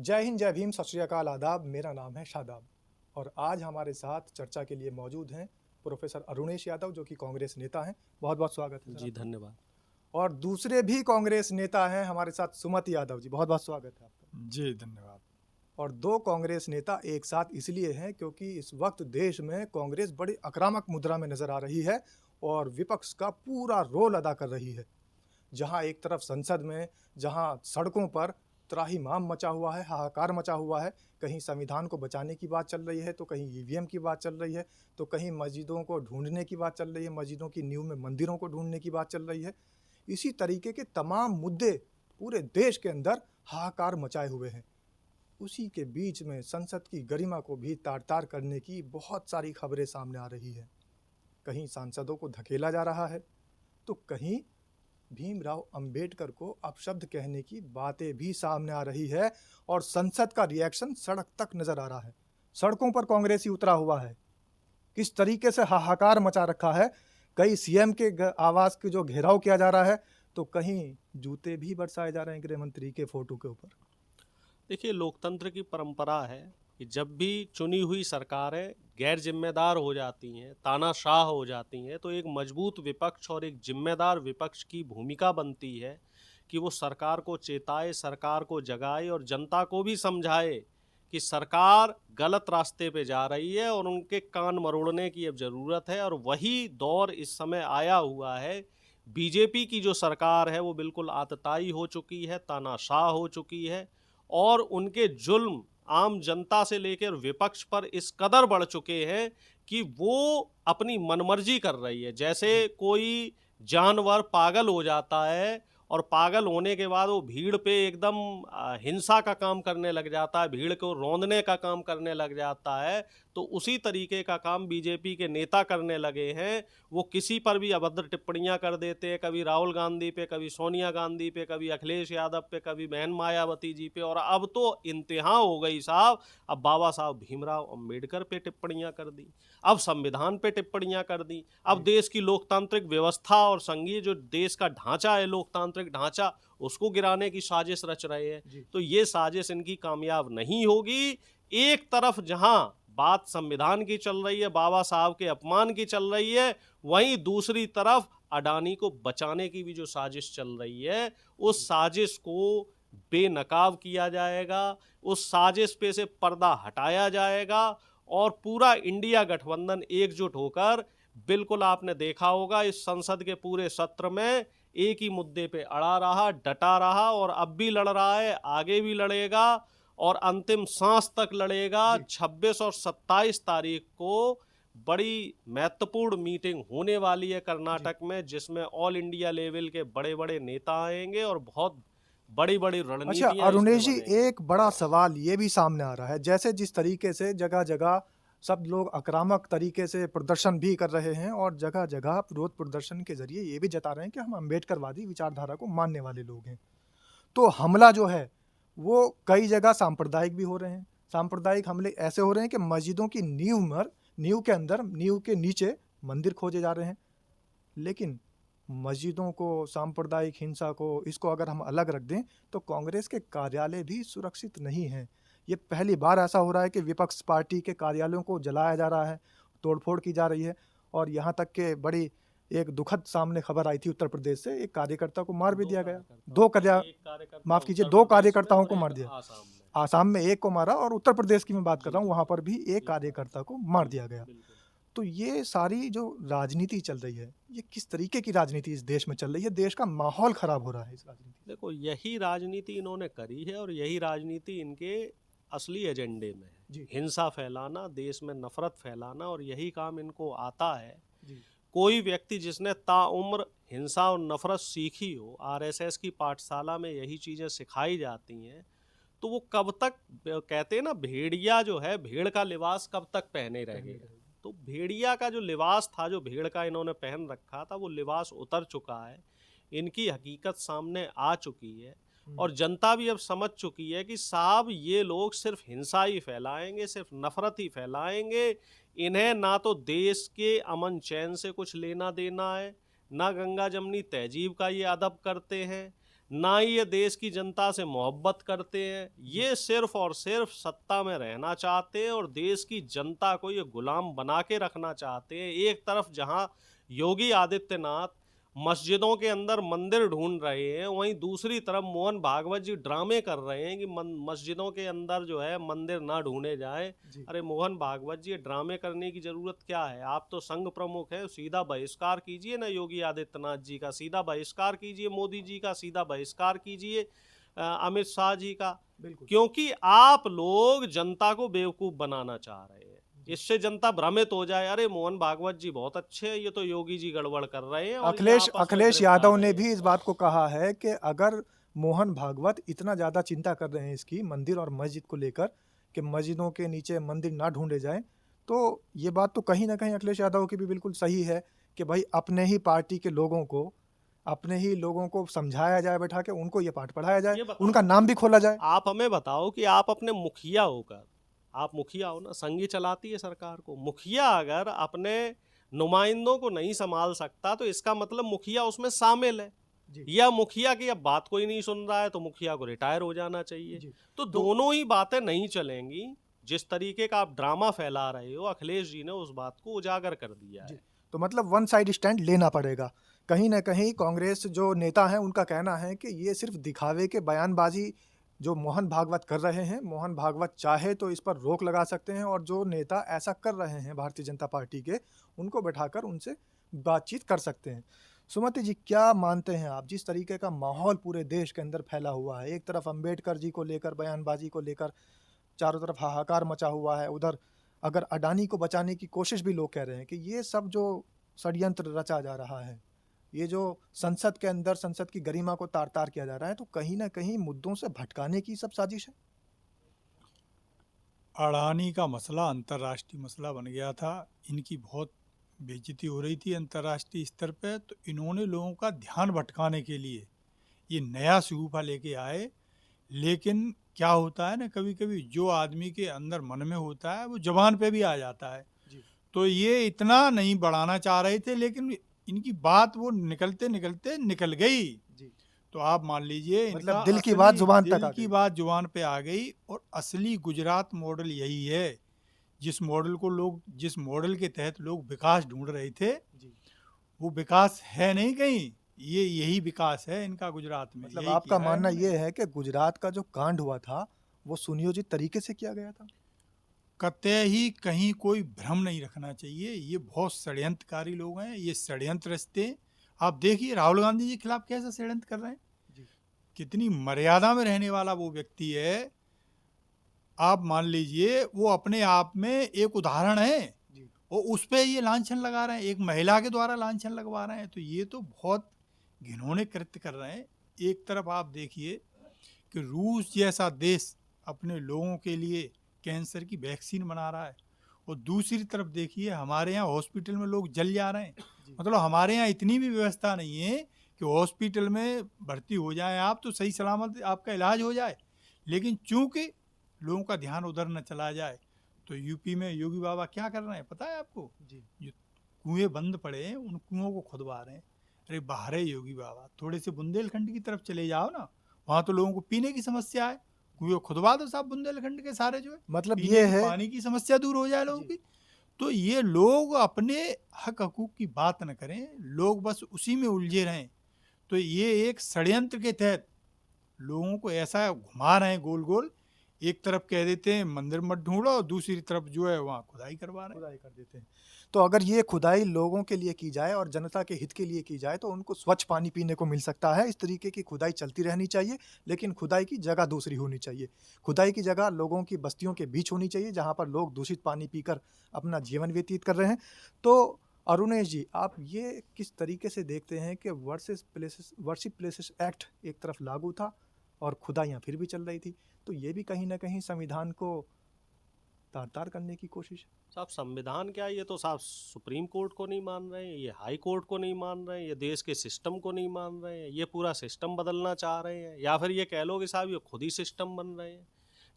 जय हिंद, जय भीम, सत श्री अकाल, आदाब। मेरा नाम है शादाब और आज हमारे साथ चर्चा के लिए मौजूद हैं प्रोफेसर अरुणेश यादव, जो कि कांग्रेस नेता हैं। बहुत बहुत स्वागत है सर जी, आपका। धन्यवाद। और दूसरे भी कांग्रेस नेता हैं हमारे साथ, सुमति यादव जी। बहुत बहुत स्वागत है आपका। जी धन्यवाद। और दो कांग्रेस नेता एक साथ इसलिए हैं क्योंकि इस वक्त देश में कांग्रेस बड़ी आक्रामक मुद्रा में नजर आ रही है और विपक्ष का पूरा रोल अदा कर रही है। जहां एक तरफ संसद में, जहां सड़कों पर त्राहिमाम मचा हुआ है, हाहाकार मचा हुआ है, कहीं संविधान को बचाने की बात चल रही है, तो कहीं ईवीएम की बात चल रही है, तो कहीं मस्जिदों को ढूंढने की बात चल रही है, मस्जिदों की नींव में मंदिरों को ढूंढने की बात चल रही है। इसी तरीके के तमाम मुद्दे पूरे देश के अंदर हाहाकार मचाए हुए हैं। उसी के बीच में संसद की गरिमा को भी तार-तार करने की बहुत सारी खबरें सामने आ रही है। कहीं सांसदों को धकेला जा रहा है, तो कहीं भीमराव अंबेडकर को अपशब्द कहने की बातें भी सामने आ रही है और संसद का रिएक्शन सड़क तक नजर आ रहा है। सड़कों पर कांग्रेसी उतरा हुआ है। किस तरीके से हाहाकार मचा रखा है। कई सीएम के आवास के जो घेराव किया जा रहा है, तो कहीं जूते भी बरसाए जा रहे हैं गृह मंत्री के फोटो के ऊपर। देखिए, लोकतंत्र की परंपरा है कि जब भी चुनी हुई सरकारें गैर जिम्मेदार हो जाती हैं, तानाशाह हो जाती हैं, तो एक मजबूत विपक्ष और एक जिम्मेदार विपक्ष की भूमिका बनती है कि वो सरकार को चेताए, सरकार को जगाए और जनता को भी समझाए कि सरकार गलत रास्ते पे जा रही है और उनके कान मरोड़ने की अब ज़रूरत है। और वही दौर इस समय आया हुआ है। बीजेपी की जो सरकार है वो बिल्कुल आतताई हो चुकी है, तानाशाह हो चुकी है और उनके जुल्म आम जनता से लेकर विपक्ष पर इस कदर बढ़ चुके हैं कि वो अपनी मनमर्जी कर रही है। जैसे कोई जानवर पागल हो जाता है और पागल होने के बाद वो भीड़ पे एकदम हिंसा का काम करने लग जाता है, भीड़ को रौंदने का काम करने लग जाता है, तो उसी तरीके का काम बीजेपी के नेता करने लगे हैं। वो किसी पर भी अभद्र टिप्पणियां कर देते हैं, कभी राहुल गांधी पे, कभी सोनिया गांधी पे, कभी अखिलेश यादव पे, कभी बहन मायावती जी पे, और अब तो इंतहा हो गई साहब। अब बाबा साहब भीमराव अंबेडकर पे टिप्पणियां कर दी, अब संविधान पे टिप्पणियां कर दी, अब देश की लोकतांत्रिक व्यवस्था और संघीय जो देश का ढांचा है, लोकतांत्रिक ढांचा, उसको गिराने की साजिश रच रहे हैं। तो ये साजिश इनकी कामयाब नहीं होगी। एक तरफ जहां बात संविधान की चल रही है, बाबा साहब के अपमान की चल रही है, वहीं दूसरी तरफ अडानी को बचाने की भी जो साजिश चल रही है, उस साजिश को बेनकाब किया जाएगा, उस साजिश पे से पर्दा हटाया जाएगा और पूरा इंडिया गठबंधन एकजुट होकर, बिल्कुल आपने देखा होगा इस संसद के पूरे सत्र में एक ही मुद्दे पे अड़ा रहा, डटा रहा और अब भी लड़ रहा है, आगे भी लड़ेगा और अंतिम सांस तक लड़ेगा। 26 और 27 तारीख को बड़ी महत्वपूर्ण मीटिंग होने वाली है कर्नाटक में, जिसमें ऑल इंडिया लेवल के बड़े बड़े नेता आएंगे और बहुत बड़ी बड़ी अच्छा रणनीतियां अरुणेश जी, इसमें बनेंगी। एक बड़ा सवाल ये भी सामने आ रहा है, जैसे जिस तरीके से जगह जगह सब लोग आक्रामक तरीके से प्रदर्शन भी कर रहे हैं और जगह जगह विरोध प्रदर्शन के जरिए ये भी जता रहे हैं कि हम अम्बेडकरवादी विचारधारा को मानने वाले लोग हैं। तो हमला जो है वो कई जगह सांप्रदायिक भी हो रहे हैं। सांप्रदायिक हमले ऐसे हो रहे हैं कि मस्जिदों की नींव के अंदर, नींव के नीचे मंदिर खोजे जा रहे हैं। लेकिन मस्जिदों को, सांप्रदायिक हिंसा को, इसको अगर हम अलग रख दें, तो कांग्रेस के कार्यालय भी सुरक्षित नहीं हैं। ये पहली बार ऐसा हो रहा है कि विपक्ष पार्टी के कार्यालयों को जलाया जा रहा है, तोड़फोड़ की जा रही है और यहाँ तक के बड़ी एक दुखद सामने खबर आई थी उत्तर प्रदेश से, एक कार्यकर्ता को मार भी दिया गया। माफ कीजिए, दो कार्यकर्ताओं को मार दिया। आसाम में एक को मारा और उत्तर प्रदेश की मैं बात कर रहा हूँ, वहां पर भी एक कार्यकर्ता को मार दिया गया। तो ये सारी जो राजनीति चल रही है, ये किस तरीके की राजनीति इस देश में चल रही है? देश का माहौल खराब हो रहा है इस राजनीति। देखो, यही राजनीति इन्होंने करी है और यही राजनीति इनके असली एजेंडे में है। हिंसा फैलाना, देश में नफरत फैलाना, और यही काम इनको आता है। कोई व्यक्ति जिसने ताउम्र हिंसा और नफरत सीखी हो, आरएसएस की पाठशाला में यही चीज़ें सिखाई जाती हैं, तो वो कब तक, कहते हैं ना, भेड़िया जो है, भेड़ का लिबास कब तक पहने रहेगा। तो भेड़िया का जो लिबास था, जो भेड़ का इन्होंने पहन रखा था, वो लिबास उतर चुका है। इनकी हकीकत सामने आ चुकी है और जनता भी अब समझ चुकी है कि साहब ये लोग सिर्फ हिंसा ही फैलाएंगे, सिर्फ नफरत ही फैलाएंगे। इन्हें ना तो देश के अमन चैन से कुछ लेना देना है, ना गंगा जमनी तहजीब का ये अदब करते हैं, ना ही ये देश की जनता से मोहब्बत करते हैं। ये सिर्फ और सिर्फ सत्ता में रहना चाहते हैं और देश की जनता को ये गुलाम बना के रखना चाहते हैं। एक तरफ जहां योगी आदित्यनाथ मस्जिदों के अंदर मंदिर ढूंढ रहे हैं, वहीं दूसरी तरफ मोहन भागवत जी ड्रामे कर रहे हैं कि मस्जिदों के अंदर जो है मंदिर ना ढूंढे जाए। जी। अरे मोहन भागवत जी, ये ड्रामे करने की जरूरत क्या है? आप तो संघ प्रमुख है, सीधा बहिष्कार कीजिए ना योगी आदित्यनाथ जी का, सीधा बहिष्कार कीजिए मोदी जी का, सीधा बहिष्कार कीजिए अमित शाह जी का। बिल्कुल। क्योंकि आप लोग जनता को बेवकूफ बनाना चाह रहे हैं। इससे जनता भ्रमित हो जाए, अरे मोहन भागवत जी बहुत अच्छे हैं, ये तो योगी जी गड़बड़ कर रहे हैं और ये अखिलेश आपस में अखिलेश गिरफ्तार यादव रहे ने हैं। भी इस बात को कहा है कि अगर मोहन भागवत इतना ज़्यादा चिंता कर रहे हैं इसकी मंदिर और मस्जिद को लेकर कि मस्जिदों के नीचे मंदिर ना ढूंढे जाएं, तो ये बात तो कहीं ना कहीं अखिलेश यादव की भी बिल्कुल सही है कि भाई अपने ही पार्टी के लोगों को, अपने ही लोगों को समझाया जाए, बैठा के उनको ये पाठ पढ़ाया जाए, ये बताओ, उनका नाम भी खोला जाए। आप हमें बताओ कि आप अपने मुखिया होकर, आप मुखिया हो ना, संघ ही चलाती है सरकार को, मुखिया अगर अपने नुमाइंदों को नहीं संभाल सकता तो इसका मतलब मुखिया उसमें शामिल है। जी। या मुखिया की अब बात कोई नहीं सुन रहा है तो मुखिया को रिटायर हो जाना चाहिए। जी। तो दोनों ही बातें नहीं चलेंगी। जिस तरीके का आप ड्रामा फैला रहे हो, अखिलेश जी ने उस बात को उजागर कर दिया जी। है। तो मतलब वन साइड स्टैंड लेना पड़ेगा। कहीं न कहीं कांग्रेस जो नेता हैं उनका कहना है कि ये सिर्फ़ दिखावे के बयानबाज़ी जो मोहन भागवत कर रहे हैं, मोहन भागवत चाहे तो इस पर रोक लगा सकते हैं और जो नेता ऐसा कर रहे हैं भारतीय जनता पार्टी के, उनको बैठाकर उनसे बातचीत कर सकते हैं। सुमति जी, क्या मानते हैं आप, जिस तरीके का माहौल पूरे देश के अंदर फैला हुआ है, एक तरफ अंबेडकर जी को लेकर, बयानबाज़ी को लेकर चारों तरफ हाहाकार मचा हुआ है, उधर अगर अडानी को बचाने की कोशिश भी लोग कह रहे हैं कि ये सब जो षड्यंत्र रचा जा रहा है, ये जो संसद के अंदर संसद की गरिमा को तार-तार किया जा रहा है, तो कहीं न कहीं मुद्दों से भटकाने की सब साजिश है? अडानी का मसला अंतर्राष्ट्रीय मसला बन गया था। इनकी बहुत बेइज्जती हो रही थी अंतर्राष्ट्रीय स्तर पे, तो इन्होंने लोगों का ध्यान भटकाने के लिए ये नया शगुफा लेके आए। लेकिन क्या होता है ना, कभी-कभी जो आदमी के अंदर मन में होता है वो ज़ुबान पे भी आ जाता है। जी। तो ये इतना नहीं बढ़ाना चाह रहे थे, लेकिन इनकी बात वो निकलते-निकलते निकल गई। जी। तो आप मान लीजिए मतलब इनका दिल की बात असली ज़ुबान तक दिल आ की गई। बात ज़ुबान पे आ गई। और असली गुजरात मॉडल यही है, जिस मॉडल के तहत लोग विकास ढूंढ रहे थे, जी। वो विकास है नहीं कहीं, ये यही विकास है इनका गुजरात में, मतलब यही आपका किया है मानना इन्होंने। ये है कि गुजरात का जो कांड हुआ था, वो सुनियोजित तरीके से किया गया था? कतई ही कहीं कोई भ्रम नहीं रखना चाहिए। ये बहुत षड्यंत्रकारी लोग हैं, ये षड्यंत्र रचते हैं। आप देखिए राहुल गांधी जी के खिलाफ कैसा षड्यंत्र कर रहे हैं। जी। कितनी मर्यादा में रहने वाला वो व्यक्ति है। आप मान लीजिए वो अपने आप में एक उदाहरण है, जी। और उस पे ये लांछन लगा रहे हैं, एक महिला के द्वारा लांछन लगवा रहे हैं। तो ये तो बहुत घिनौने कृत्य कर रहे हैं। एक तरफ आप देखिए कि रूस जैसा देश अपने लोगों के लिए कैंसर की वैक्सीन बना रहा है, और दूसरी तरफ देखिए हमारे यहाँ हॉस्पिटल में लोग जल जा रहे हैं। जी। मतलब हमारे यहाँ इतनी भी व्यवस्था नहीं है कि हॉस्पिटल में भर्ती हो जाए आप तो सही सलामत आपका इलाज हो जाए। लेकिन चूंकि लोगों का ध्यान उधर न चला जाए, तो यूपी में योगी बाबा क्या कर रहे हैं पता है आपको? जी। जो कुएं बंद पड़े हैं उन कुओं को खुदवा रहे हैं। अरे बाहर है योगी बाबा, थोड़े से बुंदेलखंड की तरफ चले जाओ ना, वहाँ तो लोगों को पीने की समस्या है, कुएं खुदवा दो साहब बुंदेलखंड के सारे, जो है मतलब पीने ये की है। पानी की समस्या दूर हो जाए लोगों जी। की। तो ये लोग अपने हक हकूक की बात न करें, लोग बस उसी में उलझे रहें। तो ये एक षड्यंत्र के तहत लोगों को ऐसा घुमा रहे हैं गोल गोल। एक तरफ कह देते हैं मंदिर मत ढूंढो, और दूसरी तरफ जो है वहाँ खुदाई करवा रहे हैं। खुदाई कर देते हैं। तो अगर ये खुदाई लोगों के लिए की जाए और जनता के हित के लिए की जाए, तो उनको स्वच्छ पानी पीने को मिल सकता है। इस तरीके की खुदाई चलती रहनी चाहिए, लेकिन खुदाई की जगह दूसरी होनी चाहिए। खुदाई की जगह लोगों की बस्तियों के बीच होनी चाहिए, जहाँ पर लोग दूषित पानी पीकर अपना जीवन व्यतीत कर रहे हैं। तो अरुणेश जी, आप ये किस तरीके से देखते हैं कि वर्शिप प्लेसेस एक्ट एक तरफ लागू था और खुदाइयाँ फिर भी चल रही थी, तो ये भी कहीं न कहीं संविधान को तार-तार करने की कोशिश है? साहब संविधान क्या, ये तो साहब सुप्रीम कोर्ट को नहीं मान रहे हैं, ये हाई कोर्ट को नहीं मान रहे हैं, ये देश के सिस्टम को नहीं मान रहे हैं, ये पूरा सिस्टम बदलना चाह रहे हैं, या फिर ये कह लो कि साहब ये खुद ही सिस्टम बन रहे हैं।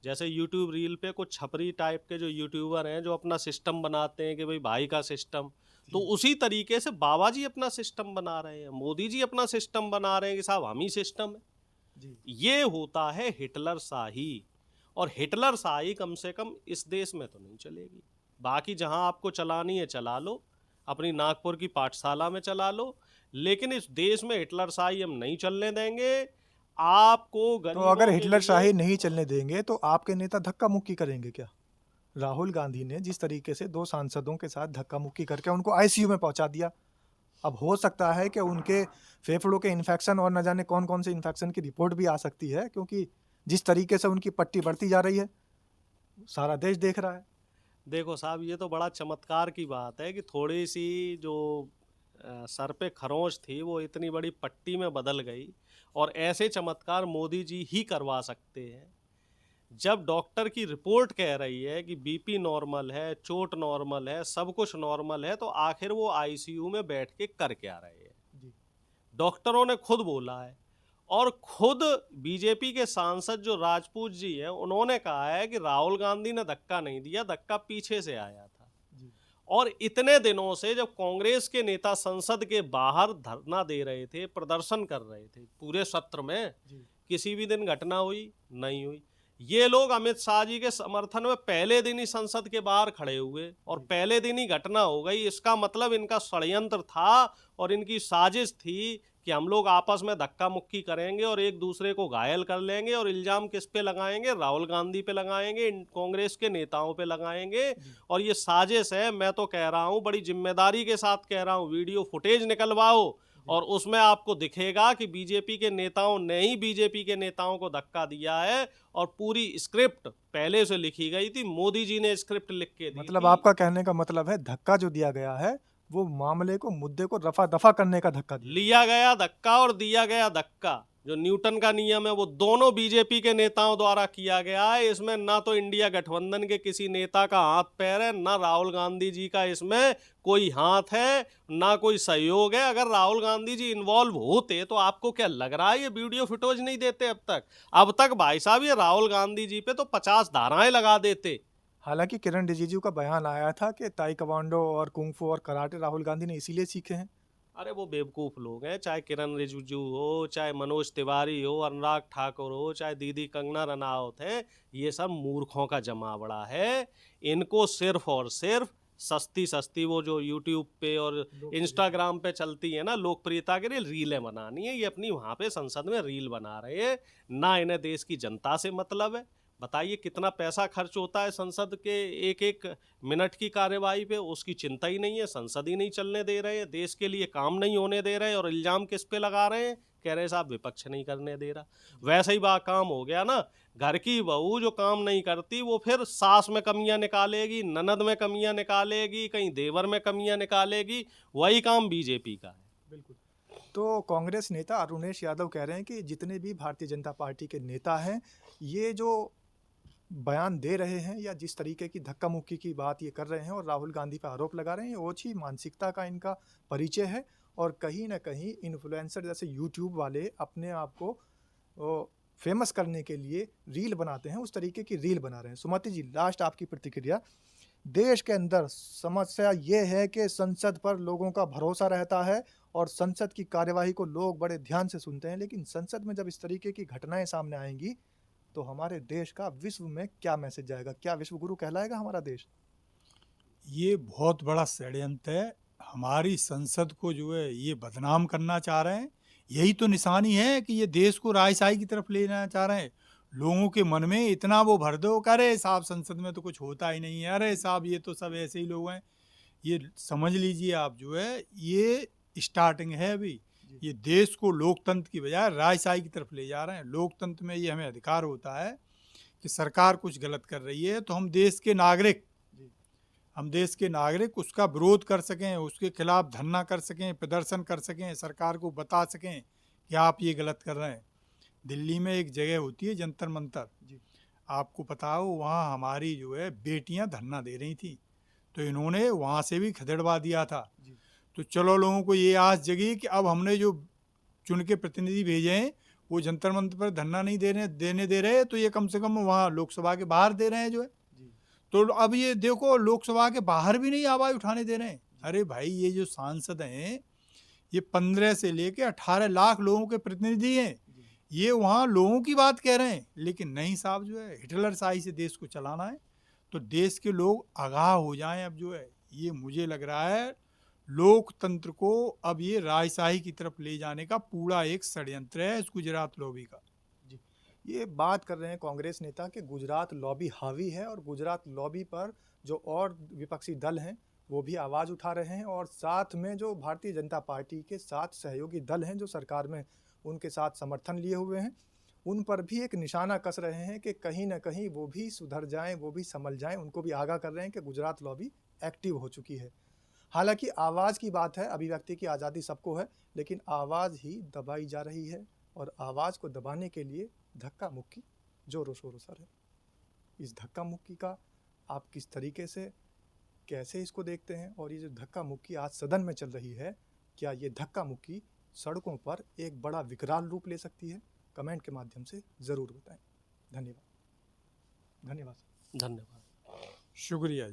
जैसे यूट्यूब रील पे कुछ छपरी टाइप के जो यूट्यूबर हैं जो अपना सिस्टम बनाते हैं कि भाई का सिस्टम, तो उसी तरीके से बाबा जी अपना सिस्टम बना रहे हैं, मोदी जी अपना सिस्टम बना रहे हैं कि साहब हम ही सिस्टम है। जी। ये होता है हिटलर शाही। और हिटलर शाही कम से कम इस देश में तो नहीं चलेगी। बाकी जहां आपको चलानी है चला लो, अपनी नागपुर की पाठशाला में चला लो, लेकिन इस देश में हिटलर शाही हम नहीं चलने देंगे। आपको तो गरीबों अगर के हिटलर लिए शाही नहीं चलने देंगे तो आपके नेता धक्का मुक्की करेंगे क्या? राहुल गांधी ने जिस तरीके से 2 सांसदों के साथ धक्का मुक्की करके उनको आईसीयू में पहुंचा दिया, अब हो सकता है कि उनके फेफड़ों के इन्फेक्शन और न जाने कौन-कौन से इन्फेक्शन की रिपोर्ट भी आ सकती है, क्योंकि जिस तरीके से उनकी पट्टी बढ़ती जा रही है, सारा देश देख रहा है। देखो साहब, ये तो बड़ा चमत्कार की बात है कि थोड़ी सी जो सर पे खरोंच थी वो इतनी बड़ी पट्टी में बदल गई। और ऐसे चमत्कार मोदी जी ही करवा सकते हैं। जब डॉक्टर की रिपोर्ट कह रही है कि बीपी नॉर्मल है, चोट नॉर्मल है, सब कुछ नॉर्मल है, तो आखिर वो आईसीयू में बैठ के कर क्या रहे हैं? जी। डॉक्टरों ने खुद बोला है। और खुद बीजेपी के सांसद जो राजपूत जी हैं, उन्होंने कहा है कि राहुल गांधी ने धक्का नहीं दिया, धक्का पीछे से आया था। जी। और इतने दिनों से जब कांग्रेस के नेता संसद के बाहर धरना दे रहे थे, प्रदर्शन कर रहे थे, पूरे सत्र में जी। किसी भी दिन घटना हुई? नहीं हुई। ये लोग अमित शाह जी के समर्थन में पहले दिन ही संसद के बाहर खड़े हुए और पहले दिन ही घटना हो गई। इसका मतलब इनका षड्यंत्र था और इनकी साजिश थी कि हम लोग आपस में धक्का मुक्की करेंगे और एक दूसरे को घायल कर लेंगे। और इल्जाम किस पे लगाएंगे? राहुल गांधी पे लगाएंगे, कांग्रेस के नेताओं पे लगाएंगे। और ये साजिश है। मैं तो कह रहा हूं, बड़ी जिम्मेदारी के साथ कह रहा हूं, वीडियो फुटेज निकलवाओ और उसमें आपको दिखेगा कि बीजेपी के नेताओं ने ही बीजेपी के नेताओं को धक्का दिया है। और पूरी स्क्रिप्ट पहले से लिखी गई थी, मोदी जी ने स्क्रिप्ट लिख के दी मतलब थी। आपका कहने का मतलब है धक्का जो दिया गया है वो मामले को, मुद्दे को रफा दफा करने का धक्का दिया। लिया गया धक्का और दिया गया धक्का, जो न्यूटन का नियम है, वो दोनों बीजेपी के नेताओं द्वारा किया गया है। इसमें ना तो इंडिया गठबंधन के किसी नेता का हाथ पैर है, ना राहुल गांधी जी का इसमें कोई हाथ है, ना कोई सहयोग है। अगर राहुल गांधी जी इन्वॉल्व होते तो आपको क्या लग रहा है ये वीडियो फुटेज नहीं देते अब तक भाई साहब ये राहुल गांधी जी पे तो 50 धाराएं लगा देते। हालांकि किरण रिजिजू का बयान आया था कि ताइक्वांडो और कुंफू और कराटे राहुल गांधी ने इसीलिए सीखे हैं। अरे वो बेवकूफ़ लोग हैं, चाहे किरण रिजिजू हो, चाहे मनोज तिवारी हो, अनुराग ठाकुर हो, चाहे दीदी कंगना रनावत है, ये सब मूर्खों का जमावड़ा है। इनको सिर्फ और सिर्फ सस्ती सस्ती वो जो यूट्यूब पे और इंस्टाग्राम पे चलती है ना, लोकप्रियता के लिए रीलें बनानी है। ये अपनी वहाँ पे संसद में रील बना रहे हैं, ना इन्हें देश की जनता से मतलब है। बताइए कितना पैसा खर्च होता है संसद के एक एक मिनट की कार्यवाही पे, उसकी चिंता ही नहीं है। संसद ही नहीं चलने दे रहे हैं, देश के लिए काम नहीं होने दे रहे हैं। और इल्जाम किस पे लगा रहे हैं? कह रहे साहब विपक्ष नहीं करने दे रहा। वैसे ही बा काम हो गया ना, घर की बहू जो काम नहीं करती वो फिर सास में कमियां निकालेगी, ननद में कमियां निकालेगी, कहीं देवर में कमियां निकालेगी। वही काम बीजेपी का है। बिल्कुल। तो कांग्रेस नेता अरुणेश यादव कह रहे हैं कि जितने भी भारतीय जनता पार्टी के नेता हैं, ये जो बयान दे रहे हैं या जिस तरीके की धक्का मुक्की की बात ये कर रहे हैं और राहुल गांधी पर आरोप लगा रहे हैं, ओछी मानसिकता का इनका परिचय है। और कहीं ना कहीं इन्फ्लुएंसर जैसे यूट्यूब वाले अपने आप को फेमस करने के लिए रील बनाते हैं, उस तरीके की रील बना रहे हैं। सुमति जी, लास्ट आपकी प्रतिक्रिया। देश के अंदर समस्या ये है कि संसद पर लोगों का भरोसा रहता है और संसद की कार्यवाही को लोग बड़े ध्यान से सुनते हैं, लेकिन संसद में जब इस तरीके की घटनाएं सामने आएंगी तो हमारे देश का विश्व में क्या मैसेज जाएगा? क्या विश्व गुरु कहलाएगा हमारा देश? ये बहुत बड़ा षड्यंत्र है। हमारी संसद को जो है ये बदनाम करना चाह रहे हैं। यही तो निशानी है कि ये देश को राजशाही की तरफ लेना चाह रहे हैं। लोगों के मन में इतना वो भर दो कि अरे साहब संसद में तो कुछ होता ही नहीं है, अरे साहब ये तो सब ऐसे ही लोग हैं। ये समझ लीजिए आप, जो है ये स्टार्टिंग है अभी। ये देश को लोकतंत्र की बजाय राजशाही की तरफ ले जा रहे हैं। लोकतंत्र में ये हमें अधिकार होता है कि सरकार कुछ गलत कर रही है तो हम देश के नागरिक उसका विरोध कर सकें, उसके खिलाफ धरना कर सकें, प्रदर्शन कर सकें, सरकार को बता सकें कि आप ये गलत कर रहे हैं। दिल्ली में एक जगह होती है जंतर मंतर, आपको पता हो, वहाँ हमारी जो है बेटियाँ धरना दे रही थी, तो इन्होंने वहाँ से भी खदेड़वा दिया था। तो चलो लोगों को ये आस जगी कि अब हमने जो चुन के प्रतिनिधि भेजे हैं वो जंतर मंतर पर धरना नहीं देने दे रहे, तो ये कम से कम वहाँ लोकसभा के बाहर दे रहे हैं जो है। तो अब ये देखो लोकसभा के बाहर भी नहीं आवाज़ उठाने दे रहे हैं। अरे भाई, ये जो सांसद हैं ये 15 से लेके 18 लाख लोगों के प्रतिनिधि हैं। ये वहाँ लोगों की बात कह रहे हैं, लेकिन नहीं साहब, जो है हिटलरशाही से देश को चलाना है, तो देश के लोग आगाह हो जाएं। अब जो है ये मुझे लग रहा है लोकतंत्र को अब ये राजशाही की तरफ ले जाने का पूरा एक षड्यंत्र है इस गुजरात लॉबी का। जी, ये बात कर रहे हैं कांग्रेस नेता कि गुजरात लॉबी हावी है और गुजरात लॉबी पर जो और विपक्षी दल हैं वो भी आवाज़ उठा रहे हैं, और साथ में जो भारतीय जनता पार्टी के साथ सहयोगी दल हैं जो सरकार में उनके साथ समर्थन लिए हुए हैं, उन पर भी एक निशाना कस रहे हैं कि कहीं ना कहीं वो भी सुधर जाएं, वो भी संभल जाएं। उनको भी आगाह कर रहे हैं कि गुजरात लॉबी एक्टिव हो चुकी है। हालांकि आवाज़ की बात है, अभिव्यक्ति की आज़ादी सबको है, लेकिन आवाज़ ही दबाई जा रही है, और आवाज़ को दबाने के लिए धक्का मुक्की जोरों शोरों से है। इस धक्का मुक्की का आप किस तरीके से कैसे इसको देखते हैं, और ये जो धक्का मुक्की आज सदन में चल रही है, क्या ये धक्का मुक्की सड़कों पर एक बड़ा विकराल रूप ले सकती है? कमेंट के माध्यम से ज़रूर बताएं। धन्यवाद। धन्यवाद। धन्यवाद। शुक्रिया जी।